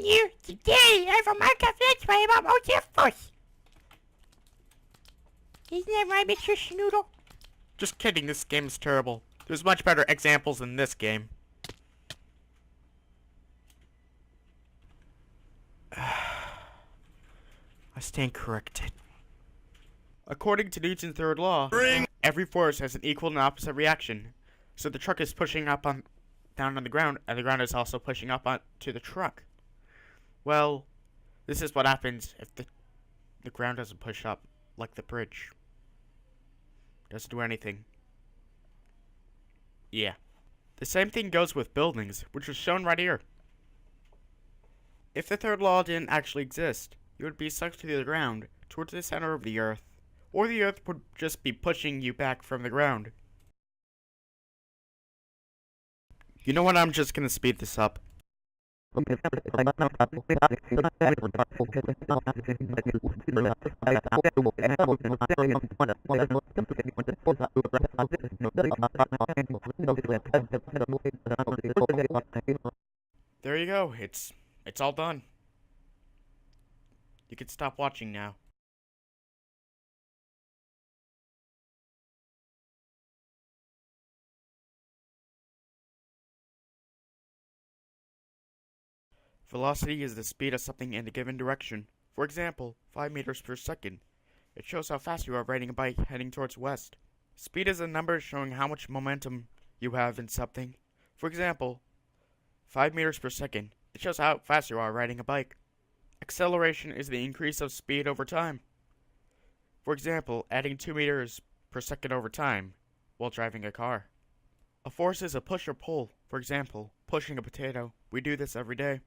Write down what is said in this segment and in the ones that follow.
here. Today, I have a Minecraft Let's Play about multiverse. Isn't that right, Mr. Snoodle? Just kidding, this game is terrible. There's much better examples in this game. I stand corrected. According to Newton's third law, every force has an equal and opposite reaction. So the truck is pushing down on the ground, and the ground is also pushing up onto the truck. Well, this is what happens if the ground doesn't push up, like the bridge. Doesn't do anything. Yeah. The same thing goes with buildings, which is shown right here. If the third law didn't actually exist, you would be sucked to the ground, towards the center of the earth, or the earth would just be pushing you back from the ground. You know what, I'm just gonna speed this up. There you go, it's all done. You can stop watching now. Velocity is the speed of something in a given direction. For example, 5 meters per second. It shows how fast you are riding a bike heading towards west. Speed is a number showing how much momentum you have in something. For example, 5 meters per second. It shows how fast you are riding a bike. Acceleration is the increase of speed over time. For example, adding 2 meters per second over time while driving a car. A force is a push or pull. For example, pushing a potato. We do this every day.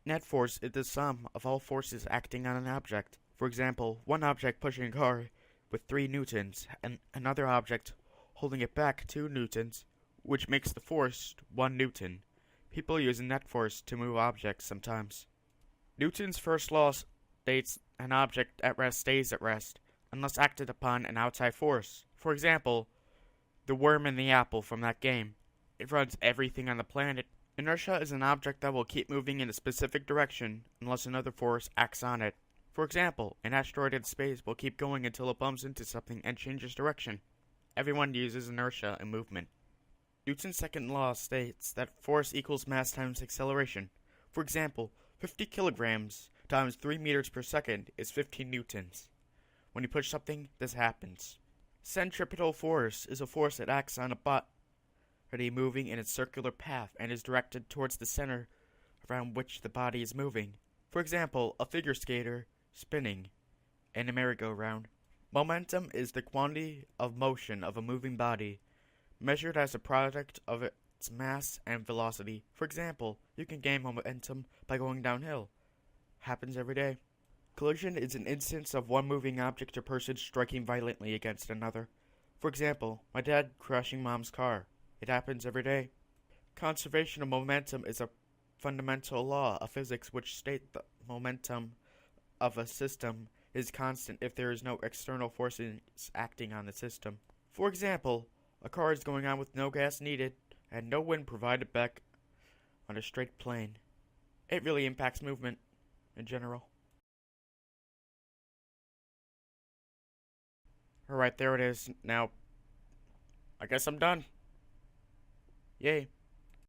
Net force is the sum of all forces acting on an object. For example, one object pushing a car with 3 newtons, and another object holding it back 2 newtons, which makes the force 1 newton. People use net force to move objects sometimes. Newton's first law states an object at rest stays at rest, unless acted upon an outside force. For example, the worm in the apple from that game. It runs everything on the planet. Inertia is an object that will keep moving in a specific direction unless another force acts on it. For example, an asteroid in space will keep going until it bumps into something and changes direction. Everyone uses inertia in movement. Newton's second law states that force equals mass times acceleration. For example, 50 kilograms times 3 meters per second is 15 newtons. When you push something, this happens. Centripetal force is a force that acts on a body moving in its circular path and is directed towards the center around which the body is moving. For example, a figure skater spinning in a merry-go-round. Momentum is the quantity of motion of a moving body, measured as a product of its mass and velocity. For example, you can gain momentum by going downhill. Happens every day. Collision is an instance of one moving object or person striking violently against another. For example, my dad crashing mom's car. It happens every day. Conservation of momentum is a fundamental law of physics which states the momentum of a system is constant if there is no external forces acting on the system. For example, a car is going on with no gas needed and no wind provided back on a straight plane. It really impacts movement in general. Alright, there it is. Now, I guess I'm done. Yay.